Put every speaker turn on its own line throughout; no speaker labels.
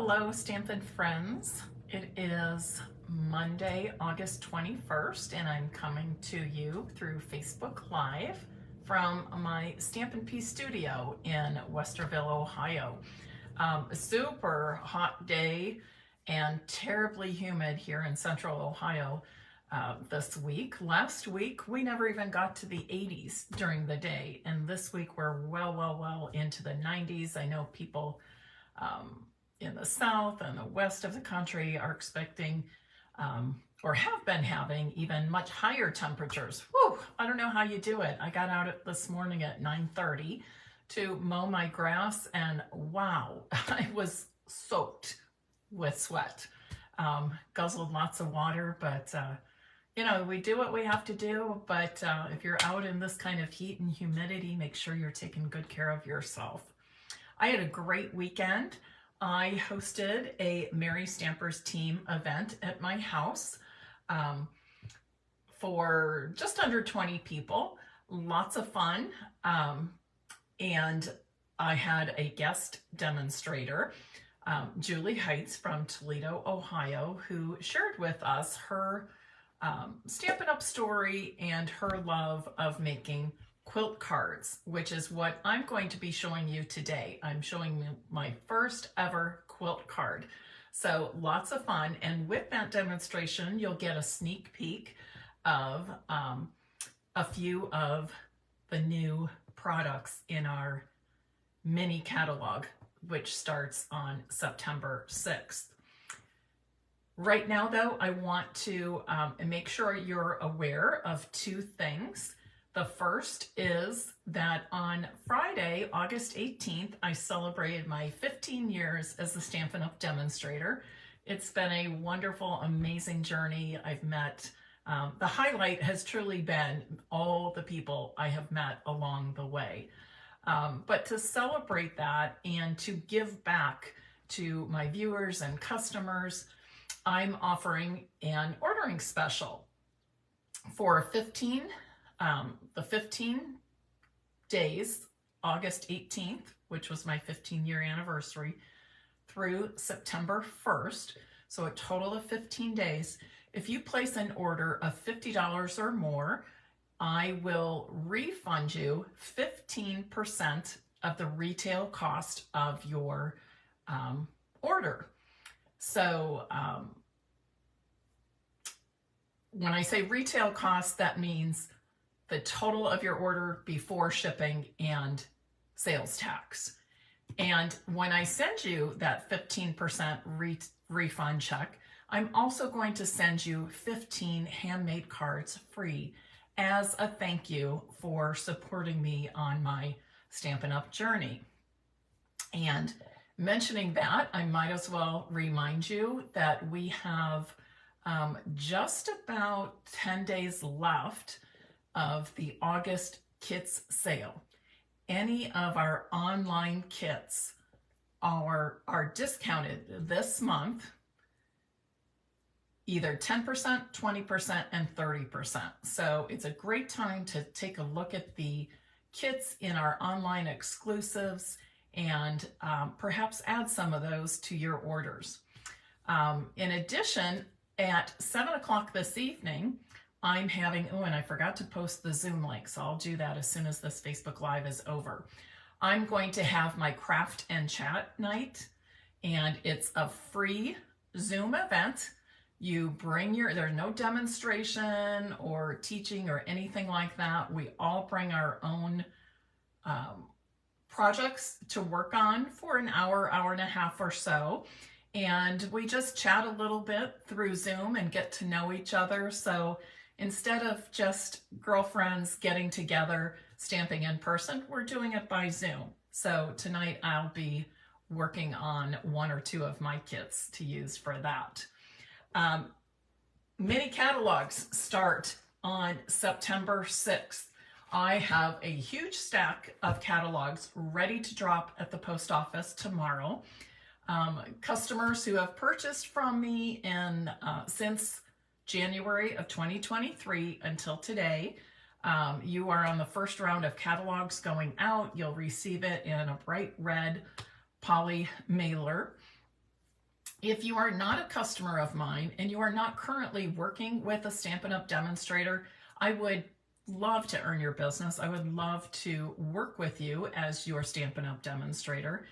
Hello, Stampin' friends. It is Monday, August 21st, and I'm coming to you through Facebook Live from my Stampin' P studio in Westerville, Ohio. A super hot day and terribly humid here in central Ohio this week. Last week, we never even got to the 80s during the day, and this week we're well into the 90s. I know people in the south and the west of the country are expecting or have been having even much higher temperatures. Whew, I don't know how you do it. I got out this morning at 9:30 to mow my grass, and wow, I was soaked with sweat. Guzzled lots of water, but you know, we do what we have to do, but if you're out in this kind of heat and humidity, make sure you're taking good care of yourself. I had a great weekend. I hosted a Merry Stampers Team event at my house for just under 20 people. Lots of fun. And I had a guest demonstrator, Julie Heitz from Toledo, Ohio, who shared with us her Stampin' Up story and her love of making quilt cards, which is what I'm going to be showing you today. I'm showing you my first ever quilt card. So lots of fun. And with that demonstration, you'll get a sneak peek of a few of the new products in our mini catalog, which starts on September 6th. Right now, though, I want to make sure you're aware of two things. The first is that on Friday, August 18th, I celebrated my 15 years as the Stampin' Up demonstrator. It's been a wonderful, amazing journey. I've met, the highlight has truly been all the people I have met along the way. But to celebrate that and to give back to my viewers and customers, I'm offering an ordering special for the 15 days, August 18th, which was my 15-year anniversary, through September 1st, so a total of 15 days. If you place an order of $50 or more, I will refund you 15% of the retail cost of your order. So when I say retail cost, that means the total of your order before shipping and sales tax. And when I send you that 15% refund check, I'm also going to send you 15 handmade cards free as a thank you for supporting me on my Stampin' Up journey. And mentioning that, I might as well remind you that we have just about 10 days left of the August kits sale. Any of our online kits are discounted this month, either 10%, 20%, and 30%. So it's a great time to take a look at the kits in our online exclusives and perhaps add some of those to your orders. In addition, at 7 o'clock this evening, I'm having, oh, and I forgot to post the Zoom link, so I'll do that as soon as this Facebook Live is over. I'm going to have my craft and chat night, and it's a free Zoom event. You bring there's no demonstration or teaching or anything like that. We all bring our own projects to work on for an hour, hour and a half or so. And we just chat a little bit through Zoom and get to know each other. So instead of just girlfriends getting together, stamping in person, we're doing it by Zoom. So tonight I'll be working on one or two of my kits to use for that. Mini catalogs start on September 6th. I have a huge stack of catalogs ready to drop at the post office tomorrow. Customers who have purchased from me since January of 2023 until today, you are on the first round of catalogs going out. You'll receive it in a bright red poly mailer. If you are not a customer of mine and you are not currently working with a Stampin' Up! Demonstrator, I would love to earn your business. I would love to work with you as your Stampin' Up! Demonstrator.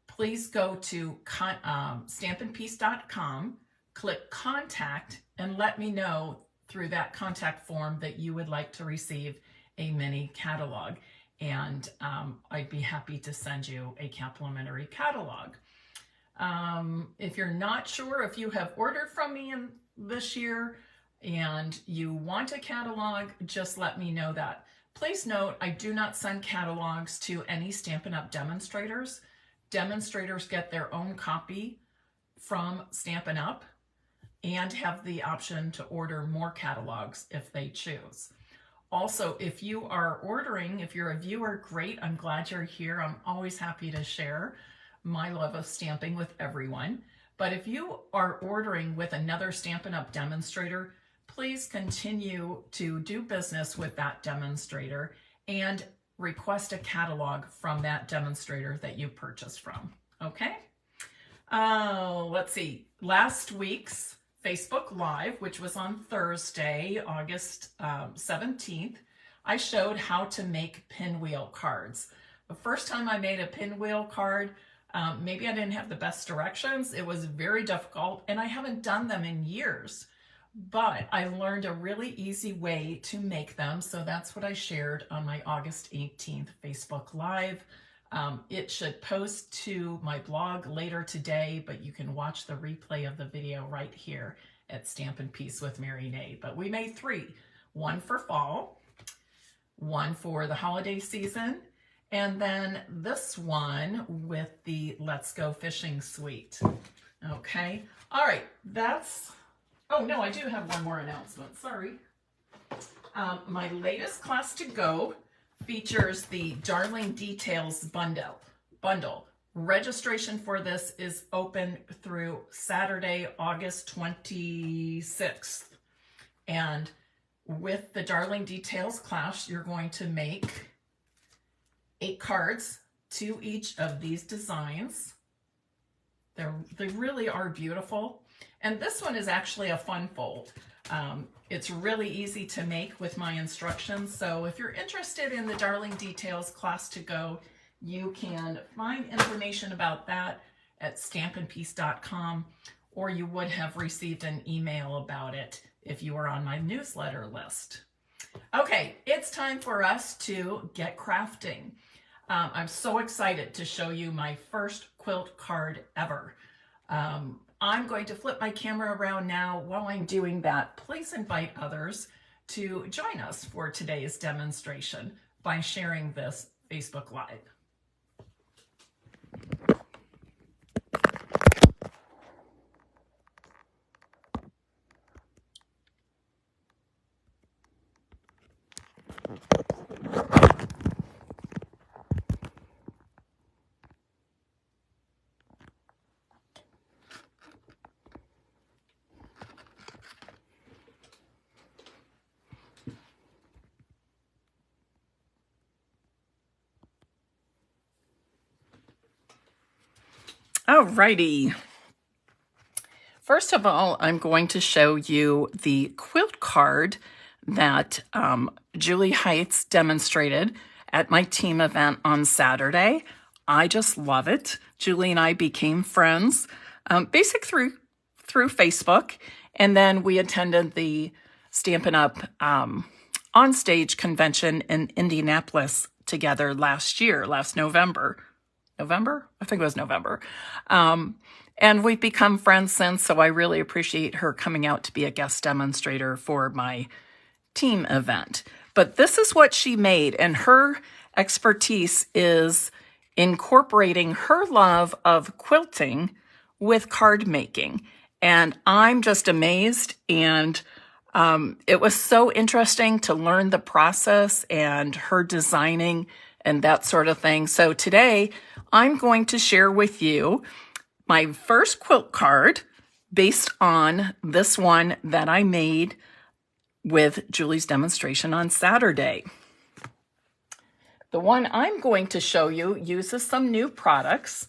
Please go to stampinpiece.com, click contact, and let me know through that contact form that you would like to receive a mini catalog. And I'd be happy to send you a complimentary catalog. If you're not sure if you have ordered from me this year and you want a catalog, just let me know that. Please note, I do not send catalogs to any Stampin' Up! Demonstrators. Demonstrators get their own copy from Stampin' Up! And have the option to order more catalogs if they choose. Also, if you are ordering, if you're a viewer, great, I'm glad you're here. I'm always happy to share my love of stamping with everyone. But if you are ordering with another Stampin' Up! Demonstrator, please continue to do business with that demonstrator and request a catalog from that demonstrator that you purchased from, okay? Let's see, last week's Facebook Live, which was on Thursday, August 17th, I showed how to make pinwheel cards. The first time I made a pinwheel card, maybe I didn't have the best directions. It was very difficult, and I haven't done them in years. But I learned a really easy way to make them, so that's what I shared on my August 18th Facebook Live. It should post to my blog later today, but you can watch the replay of the video right here at Stampin' Piece with Mary Nay. But we made 3, one for fall, one for the holiday season, and then this one with the Let's Go Fishing Suite. Okay, all right, oh no, I do have one more announcement, sorry. My latest class to go features the Darling Details bundle. Registration for this is open through Saturday, August 26th. And with the Darling Details class, you're going to make 8 cards to each of these designs. They really are beautiful. And this one is actually a fun fold. It's really easy to make with my instructions. So if you're interested in the Darling Details class to go, you can find information about that at stampinpiece.com, or you would have received an email about it if you were on my newsletter list. Okay, it's time for us to get crafting. I'm so excited to show you my first quilt card ever. I'm going to flip my camera around now. While I'm doing that, please invite others to join us for today's demonstration by sharing this Facebook Live. Alrighty. First of all, I'm going to show you the quilt card that Julie Heitz demonstrated at my team event on Saturday. I just love it. Julie and I became friends, basically through Facebook, and then we attended the Stampin' Up! On-stage convention in Indianapolis together last November. November? I think it was November. And we've become friends since, so I really appreciate her coming out to be a guest demonstrator for my team event. But this is what she made, and her expertise is incorporating her love of quilting with card making. And I'm just amazed, and it was so interesting to learn the process and her designing and that sort of thing. So today, I'm going to share with you my first quilt card based on this one that I made with Julie's demonstration on Saturday. The one I'm going to show you uses some new products.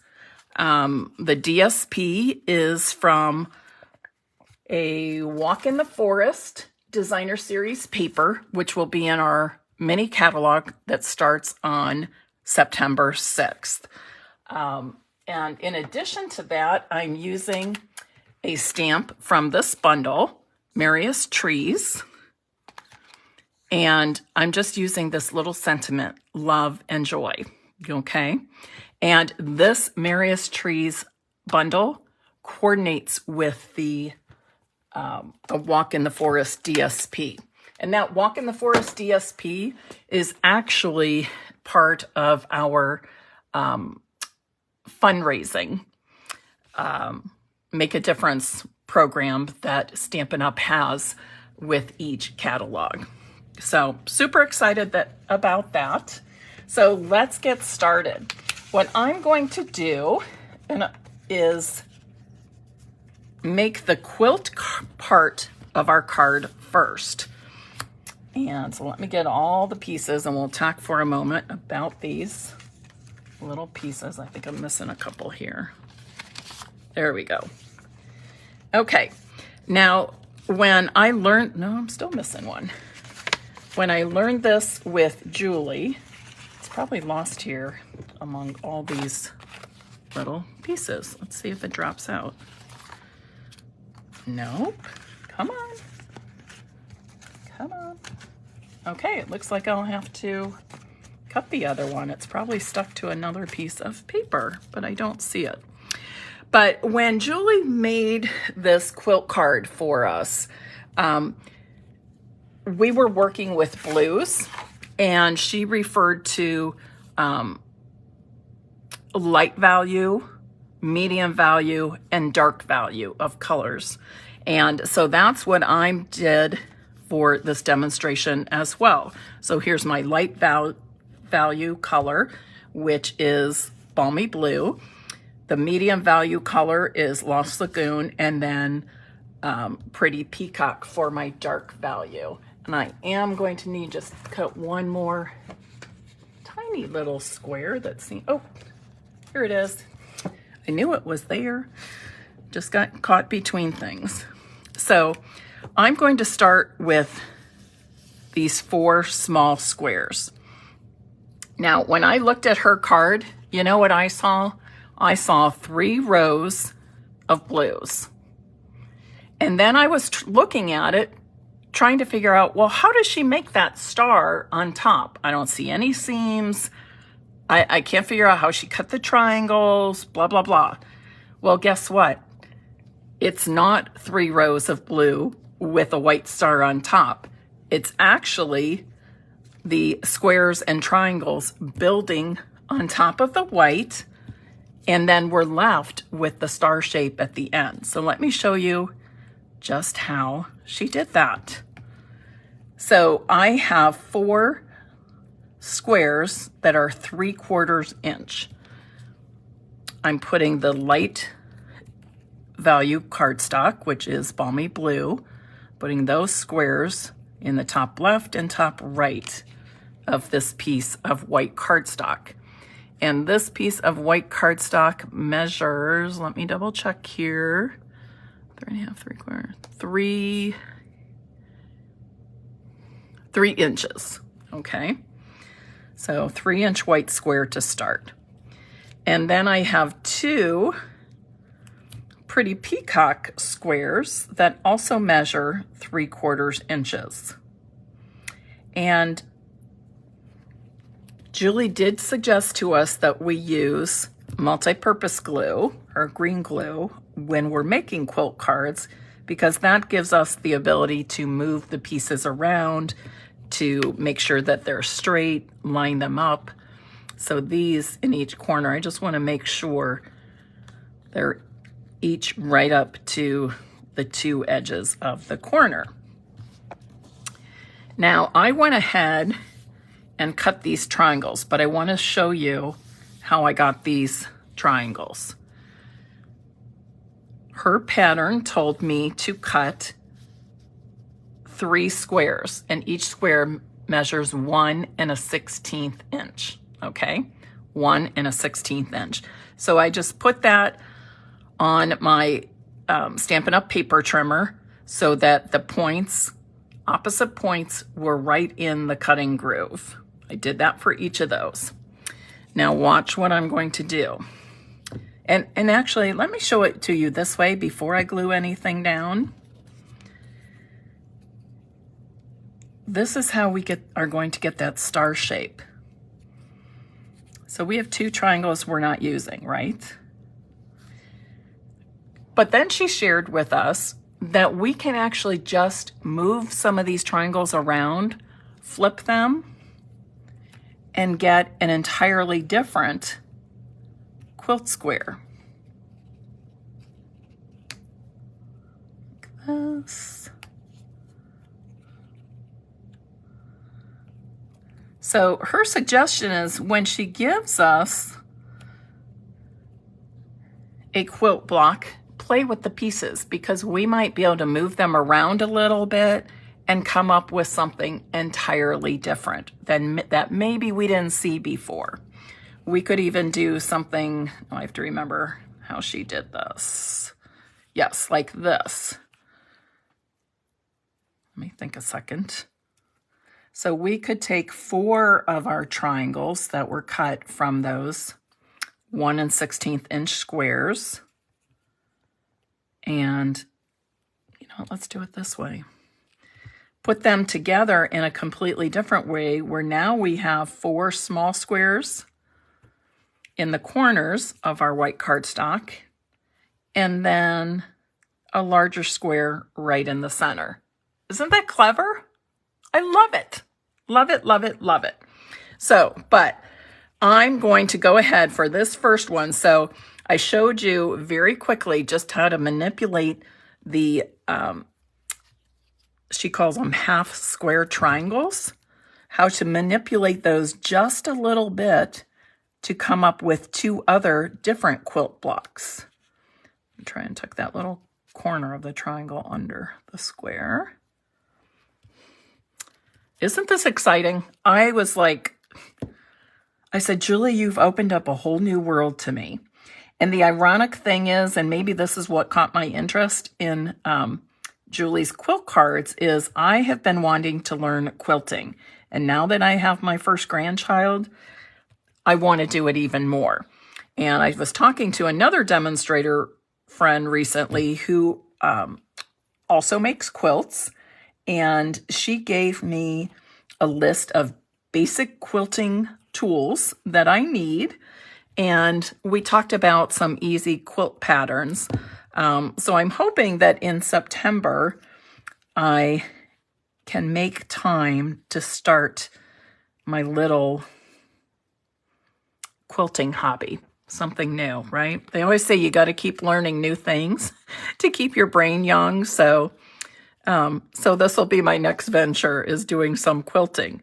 The DSP is from a Walk in the Forest Designer Series paper, which will be in our mini catalog that starts on September 6th. And in addition to that, I'm using a stamp from this bundle, Merriest Trees. And I'm just using this little sentiment, love and joy, okay? And this Merriest Trees bundle coordinates with the Walk in the Forest DSP. And that Walk in the Forest DSP is actually part of our fundraising Make a Difference program that Stampin' Up! Has with each catalog. So super excited about that. So let's get started. What I'm going to do is make the quilt part of our card first. And so let me get all the pieces and we'll talk for a moment about these little pieces. I think I'm missing a couple here. There we go. Okay, now when I learned, no, I'm still missing one. When I learned this with Julie, it's probably lost here among all these little pieces. Let's see if it drops out. Nope, come on. Come on. Okay, it looks like I'll have to cut the other one. It's probably stuck to another piece of paper, but I don't see it. But when Julie made this quilt card for us, we were working with blues, and she referred to light value, medium value, and dark value of colors. And so that's what I did for this demonstration as well. So here's my light value color, which is Balmy Blue. The medium value color is Lost Lagoon, and then Pretty Peacock for my dark value. And I am going to need just cut one more tiny little square that's, oh, here it is. I knew it was there, just got caught between things. So I'm going to start with these 4 small squares. Now, when I looked at her card, you know what I saw? I saw 3 rows of blues. And then I was looking at it, trying to figure out, well, how does she make that star on top? I don't see any seams. I can't figure out how she cut the triangles, blah, blah, blah. Well, guess what? It's not 3 rows of blue with a white star on top. It's actually the squares and triangles building on top of the white, and then we're left with the star shape at the end. So let me show you just how she did that. So I have 4 squares that are 3/4 inch. I'm putting the light value cardstock, which is Balmy Blue, putting those squares in the top left and top right of this piece of white cardstock. And this piece of white cardstock measures, let me double check here, 3 inches, okay? So 3-inch white square to start. And then I have 2 Pretty Peacock squares that also measure 3/4 inches. And Julie did suggest to us that we use multi-purpose glue or green glue when we're making quilt cards, because that gives us the ability to move the pieces around, to make sure that they're straight, line them up. So these in each corner, I just want to make sure they're each right up to the 2 edges of the corner. Now I went ahead and cut these triangles, but I want to show you how I got these triangles. Her pattern told me to cut 3 squares, and each square measures 1 1/16 inch, okay? 1 1/16 inch. So I just put that on my Stampin' Up paper trimmer so that the points, opposite points, were right in the cutting groove. I did that for each of those. Now watch what I'm going to do. And actually, let me show it to you this way before I glue anything down. This is how we are going to get that star shape. So we have 2 triangles we're not using, right? But then she shared with us that we can actually just move some of these triangles around, flip them, and get an entirely different quilt square. Like this. So her suggestion is when she gives us a quilt block, play with the pieces because we might be able to move them around a little bit and come up with something entirely different than that maybe we didn't see before. We could even do something, I have to remember how she did this. Yes, like this. Let me think a second. So we could take 4 of our triangles that were cut from those 1 1/16 inch squares. And, you know, let's do it this way. Put them together in a completely different way where now we have 4 small squares in the corners of our white cardstock and then a larger square right in the center. Isn't that clever? I love it. Love it, love it, love it. So, but I'm going to go ahead for this first one. So I showed you very quickly just how to manipulate the, she calls them half square triangles, how to manipulate those just a little bit to come up with 2 other different quilt blocks. Try and tuck that little corner of the triangle under the square. Isn't this exciting? I was like, I said, Julie, you've opened up a whole new world to me. And the ironic thing is, and maybe this is what caught my interest in Julie's quilt cards, is I have been wanting to learn quilting. And now that I have my first grandchild, I want to do it even more. And I was talking to another demonstrator friend recently who also makes quilts. And she gave me a list of basic quilting tools that I need. And we talked about some easy quilt patterns. So I'm hoping that in September, I can make time to start my little quilting hobby. Something new, right? They always say you got to keep learning new things to keep your brain young. So this will be my next venture, is doing some quilting.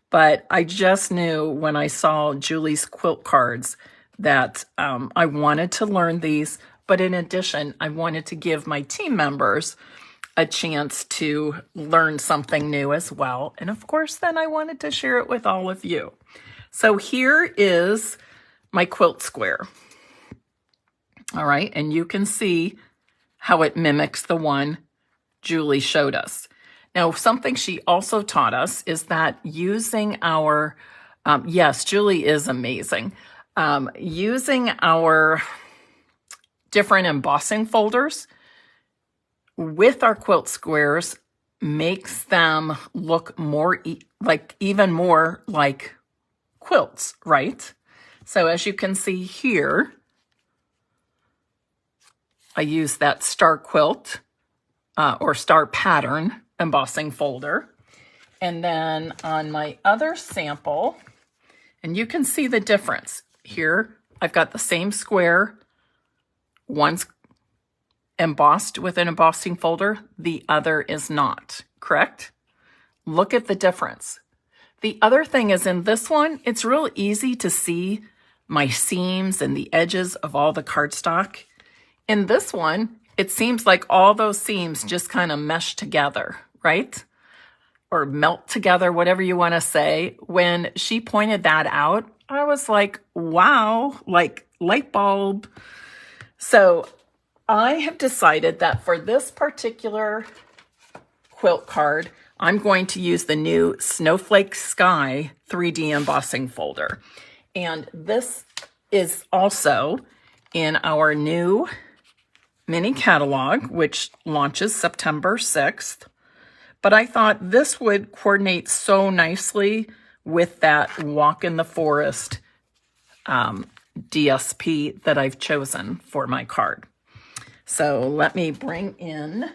But I just knew when I saw Julie's quilt cards that I wanted to learn these. But in addition, I wanted to give my team members a chance to learn something new as well. And of course, then I wanted to share it with all of you. So here is my quilt square. All right, and you can see how it mimics the one Julie showed us. Now, something she also taught us is that using our, yes, Julie is amazing, using our different embossing folders with our quilt squares makes them look more even more like quilts, right? So as you can see here, I use that star quilt or star pattern embossing folder. And then on my other sample, and you can see the difference. Here, I've got the same square. One's embossed with an embossing folder, the other is not, correct? Look at the difference. The other thing is in this one, it's real easy to see my seams and the edges of all the cardstock. In this one, it seems like all those seams just kind of mesh together, right? Or melt together, whatever you want to say. When she pointed that out, I was like, wow, like light bulb. So I have decided that for this particular quilt card, I'm going to use the new Snowflake Sky 3D embossing folder. And this is also in our new mini catalog, which launches September 6th. But I thought this would coordinate so nicely with that Walk in the Forest DSP that I've chosen for my card. So let me bring in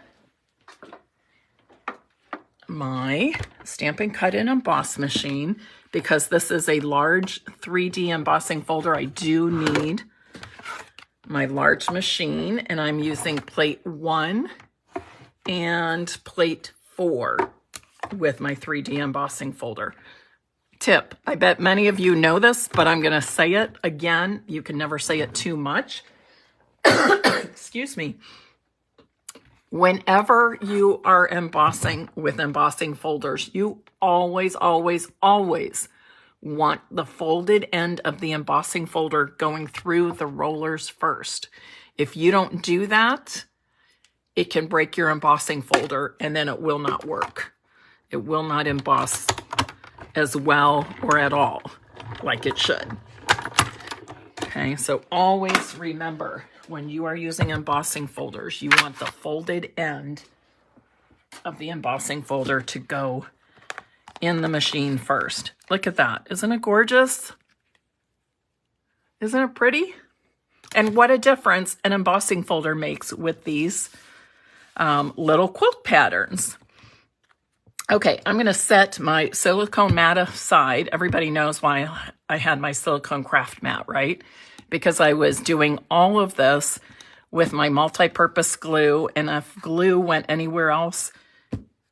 my Stampin' Cut and Emboss machine. Because this is a large 3D embossing folder, I do need my large machine, and I'm using plate 1 and plate 4 with my 3D embossing folder. Tip, I bet many of you know this, but I'm going to say it again. You can never say it too much. Excuse me. Whenever you are embossing with embossing folders, you always, always, always want the folded end of the embossing folder going through the rollers first. If you don't do that, it can break your embossing folder and then it will not work. It will not emboss as well or at all like it should. Okay, so always remember, when you are using embossing folders, you want the folded end of the embossing folder to go in the machine first. Look at that. Isn't it gorgeous? Isn't it pretty? And what a difference an embossing folder makes with these little quilt patterns. Okay, I'm going to set my silicone mat aside. Everybody knows why I had my silicone craft mat, right? Because I was doing all of this with my multi-purpose glue, and if glue went anywhere else,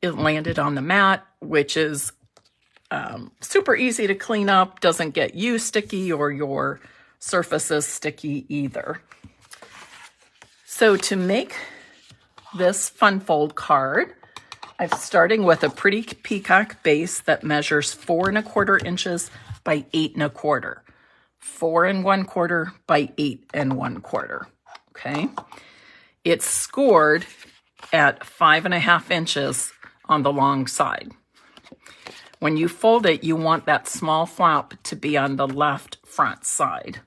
it landed on the mat, which is super easy to clean up, doesn't get you sticky or your surfaces sticky either. So to make this fun fold card, I'm starting with a pretty peacock base that measures 4 1/4 inches by 8 1/4. 4 1/4 by 8 1/4. Okay. It's scored at 5 1/2 inches on the long side. When you fold it, you want that small flap to be on the left front side.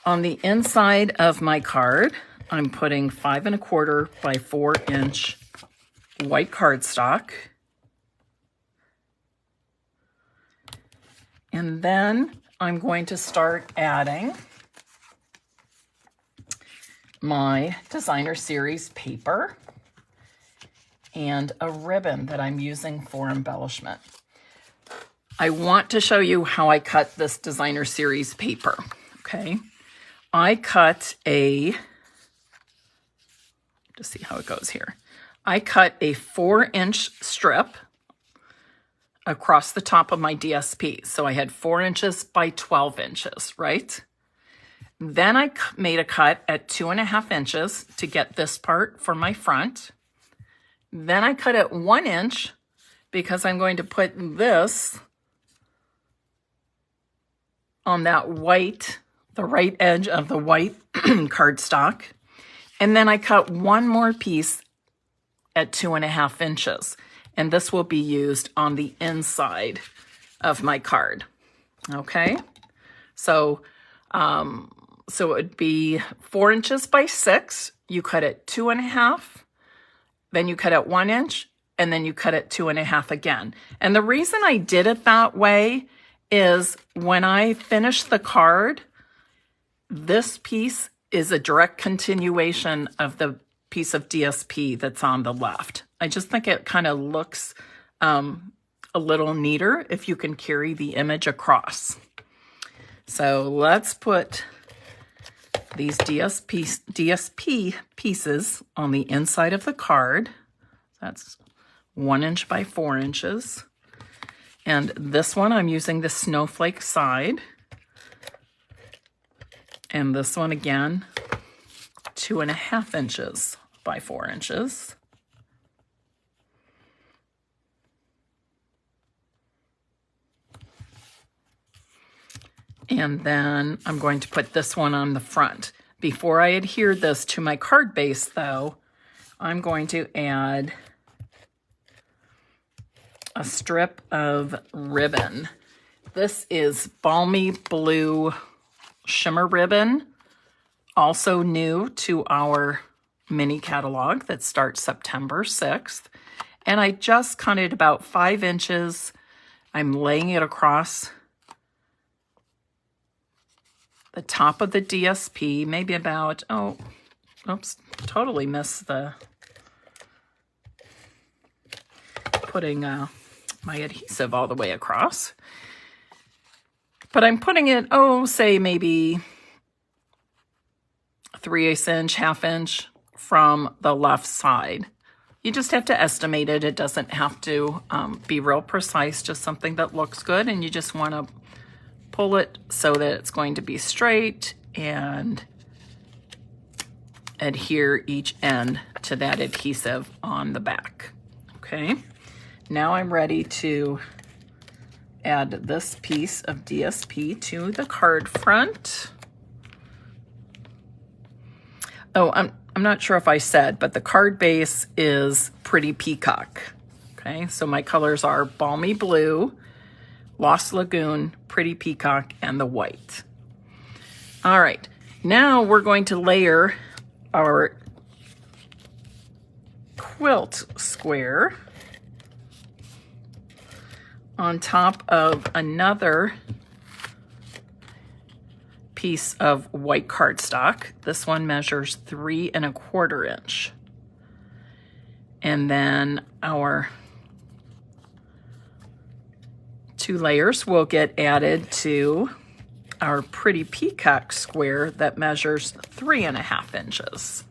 On the inside of my card, I'm putting 5 1/4 by 4 inch white cardstock. And then I'm going to start adding my Designer Series paper and a ribbon that I'm using for embellishment. I want to show you how I cut this Designer Series paper, okay? I cut to see how it goes here. I cut a 4-inch strip across the top of my DSP. So I had 4 inches by 12 inches, right? Then I made a cut at 2 1/2 inches to get this part for my front. Then I cut at 1 inch because I'm going to put this on that white, the right edge of the white cardstock. And then I cut one more piece at 2 1/2 inches. And this will be used on the inside of my card. Okay. So it would be 4 inches by 6. You cut it 2 1/2. Then you cut it 1 inch. And then you cut it 2 1/2 again. And the reason I did it that way is when I finish the card, this piece is a direct continuation of the piece of DSP that's on the left. I just think it kind of looks a little neater if you can carry the image across. So let's put these DSP pieces on the inside of the card. That's 1 inch by 4 inches. And this one, I'm using the snowflake side. And this one again, 2 1/2 inches by 4 inches. And then I'm going to put this one on the front. Before I adhere this to my card base though, I'm going to add a strip of ribbon. This is Balmy Blue Shimmer Ribbon, also new to our mini catalog that starts September 6th. And I just cut it about 5 inches. I'm laying it across the top of the DSP, maybe about, oh, oops, totally missed the putting my adhesive all the way across. But I'm putting it, oh, say maybe 3/8 inch, 1/2 inch from the left side. You just have to estimate it. It doesn't have to be real precise, just something that looks good. And you just want to pull it so that it's going to be straight and adhere each end to that adhesive on the back. Okay, now I'm ready to add this piece of DSP to the card front. Oh, I'm not sure if I said, but the card base is Pretty Peacock. Okay, so my colors are Balmy Blue, Lost Lagoon, Pretty Peacock, and the white. All right, now we're going to layer our quilt square on top of another piece of white cardstock. This one measures 3 1/4 inch. And then our 2 layers will get added to our Pretty Peacock square that measures 3 1/2 inches.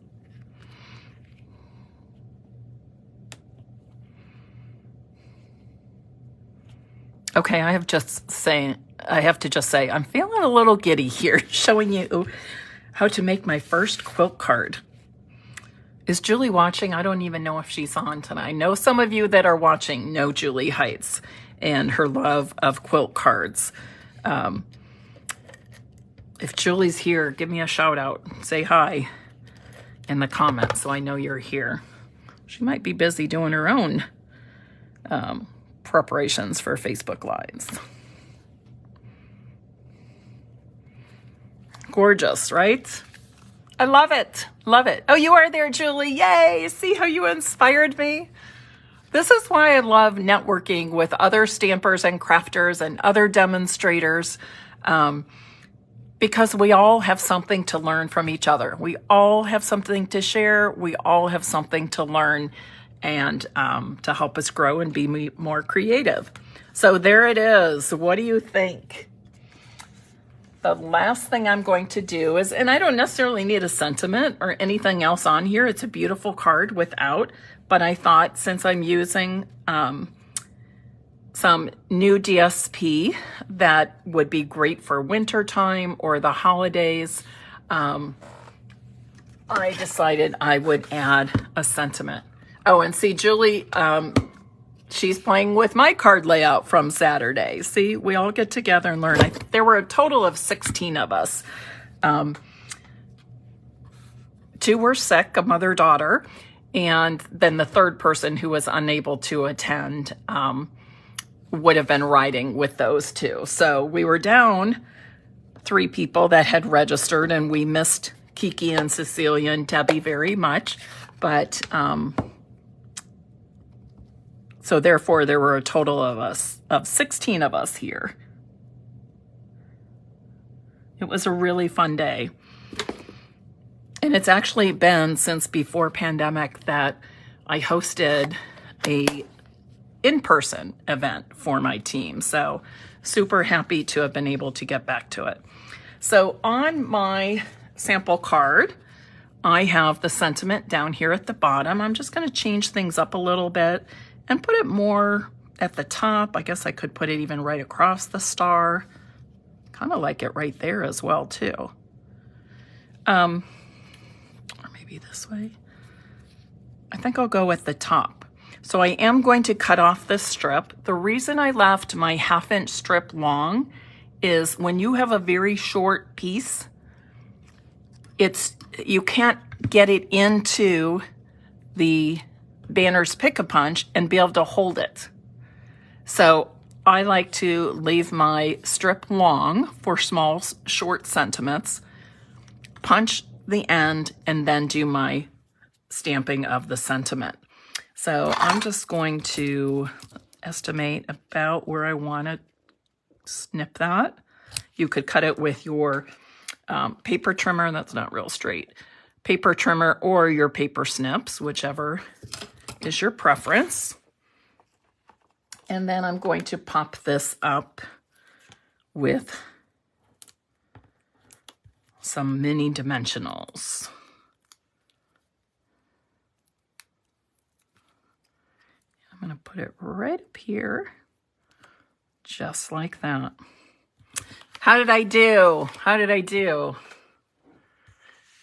Okay, I have to just say, I'm feeling a little giddy here, showing you how to make my first quilt card. Is Julie watching? I don't even know if she's on tonight. I know some of you that are watching know Julie Heitz and her love of quilt cards. If Julie's here, give me a shout out. Say hi in the comments so I know you're here. She might be busy doing her own preparations for Facebook Lives. Gorgeous, right? I love it. Love it. Oh, you are there, Julie. Yay. See how you inspired me? This is why I love networking with other stampers and crafters and other demonstrators, because we all have something to learn from each other. We all have something to share. We all have something to learn and to help us grow and be more creative. So there it is. What do you think? The last thing I'm going to do is, and I don't necessarily need a sentiment or anything else on here. It's a beautiful card without, but I thought since I'm using some new DSP that would be great for winter time or the holidays, I decided I would add a sentiment. Oh, and see, Julie, she's playing with my card layout from Saturday. See, we all get together and learn. There were a total of 16 of us. 2 were sick, a mother-daughter, and then the third person who was unable to attend would have been riding with those 2. So we were down 3 people that had registered, and we missed Kiki and Cecilia and Debbie very much. But so therefore, there were a total of 16 of us here. It was a really fun day. And it's actually been since before pandemic that I hosted a in-person event for my team. So super happy to have been able to get back to it. So on my sample card, I have the sentiment down here at the bottom. I'm just going to change things up a little bit and put it more at the top. I guess I could put it even right across the star. Kind of like it right there as well too. Or maybe this way. I think I'll go at the top. So I am going to cut off this strip. The reason I left my 1/2 inch strip long is when you have a very short piece, you can't get it into the banner's pick-a-punch and be able to hold it. So I like to leave my strip long for small, short sentiments, punch the end, and then do my stamping of the sentiment. So I'm just going to estimate about where I want to snip that. You could cut it with your paper trimmer. That's not real straight. Paper trimmer or your paper snips, whichever is your preference. And then I'm going to pop this up with some mini dimensionals. I'm going to put it right up here, just like that. How did I do? How did I do?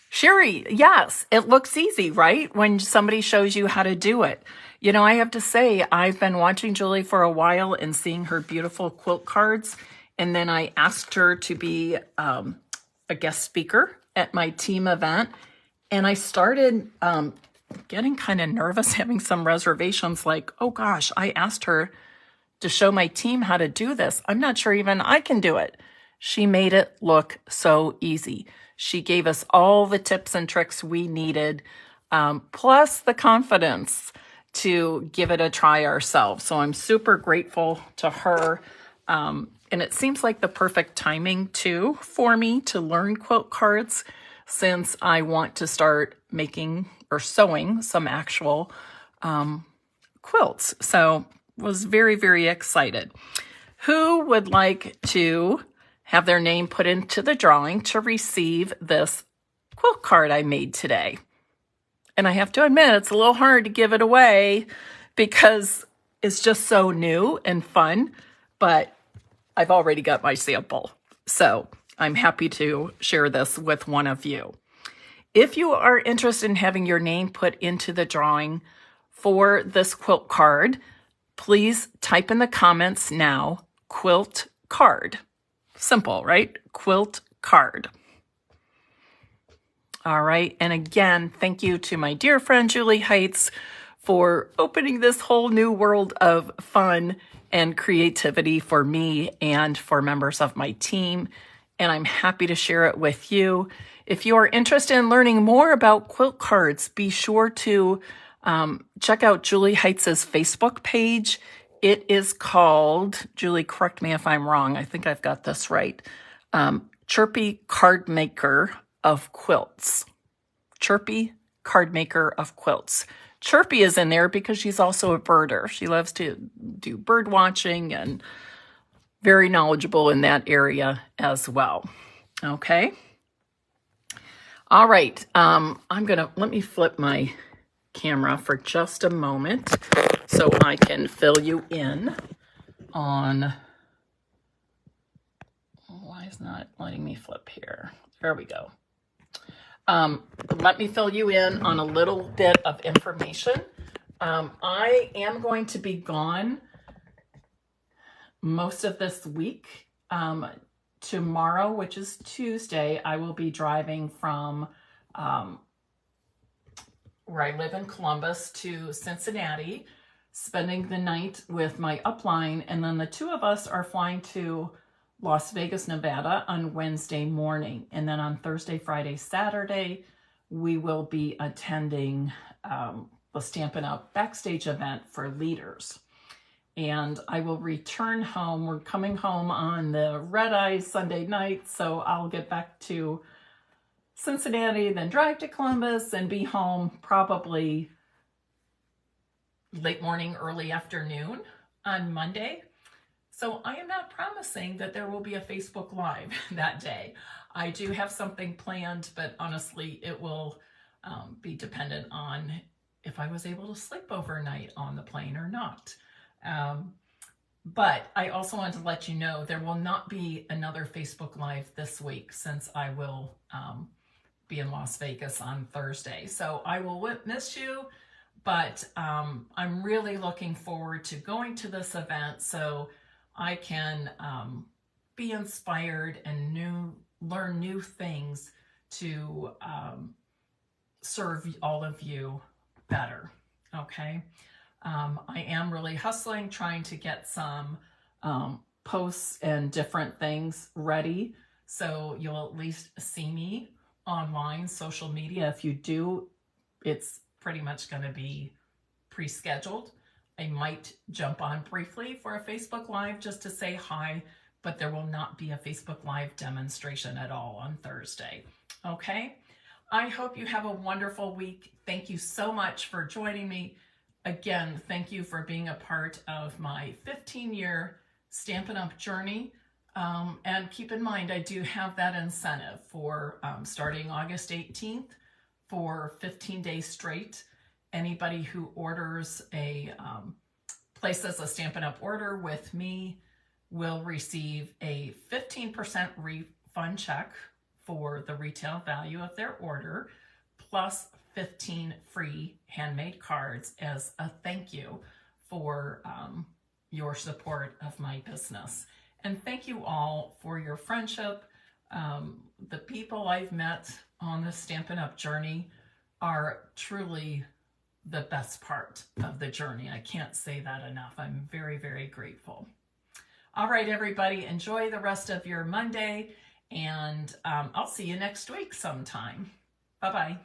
Sherry, yes, it looks easy, right? When somebody shows you how to do it. You know, I have to say, I've been watching Julie for a while and seeing her beautiful quilt cards. And then I asked her to be a guest speaker at my team event. And I started getting kind of nervous, having some reservations like, oh gosh, I asked her to show my team how to do this. I'm not sure even I can do it. She made it look so easy. She gave us all the tips and tricks we needed, plus the confidence to give it a try ourselves. So I'm super grateful to her. And it seems like the perfect timing too for me to learn quilt cards, since I want to start making or sewing some actual quilts. So was very, very excited. Who would like to have their name put into the drawing to receive this quilt card I made today? And I have to admit, it's a little hard to give it away because it's just so new and fun, but I've already got my sample. So I'm happy to share this with one of you. If you are interested in having your name put into the drawing for this quilt card, please type in the comments now, Quilt Card. Simple, right? Quilt Card. All right. And again, thank you to my dear friend Julie Heitz for opening this whole new world of fun and creativity for me and for members of my team. And I'm happy to share it with you. If you are interested in learning more about quilt cards, be sure to check out Julie Heitz's Facebook page. It is called, Julie, correct me if I'm wrong, I think I've got this right, Chirpy Card Maker of Quilts. Chirpy Card Maker of Quilts. Chirpy is in there because she's also a birder. She loves to do bird watching and very knowledgeable in that area as well. Okay. All right. Let me flip my camera for just a moment so I can fill you in on, why is not letting me flip here? There we go. Let me fill you in on a little bit of information. I am going to be gone most of this week. Tomorrow, which is Tuesday, I will be driving from where I live in Columbus to Cincinnati, spending the night with my upline, and then the two of us are flying to Las Vegas, Nevada on Wednesday morning. And then on Thursday, Friday, Saturday, we will be attending the Stampin' Up backstage event for leaders. And I will return home. We're coming home on the red-eye Sunday night, so I'll get back to Cincinnati, then drive to Columbus and be home probably late morning, early afternoon on Monday. So I am not promising that there will be a Facebook Live that day. I do have something planned, but honestly, it will be dependent on if I was able to sleep overnight on the plane or not. But I also want to let you know there will not be another Facebook Live this week, since I will be in Las Vegas on Thursday. So I will miss you, but I'm really looking forward to going to this event so I can be inspired and learn new things to serve all of you better. Okay. I am really hustling, trying to get some posts and different things ready, so you'll at least see me online, social media. If you do, it's pretty much going to be pre-scheduled. I might jump on briefly for a Facebook Live just to say hi, but there will not be a Facebook Live demonstration at all on Thursday. Okay? I hope you have a wonderful week. Thank you so much for joining me. Again, thank you for being a part of my 15-year Stampin' Up! Journey. And keep in mind, I do have that incentive for starting August 18th for 15 days straight. Anybody who orders places a Stampin' Up! Order with me will receive a 15% refund check for the retail value of their order, plus 15 free handmade cards as a thank you for your support of my business. And thank you all for your friendship. The people I've met on the Stampin' Up! Journey are truly the best part of the journey. I can't say that enough. I'm very, very grateful. All right, everybody, enjoy the rest of your Monday, and I'll see you next week sometime. Bye-bye.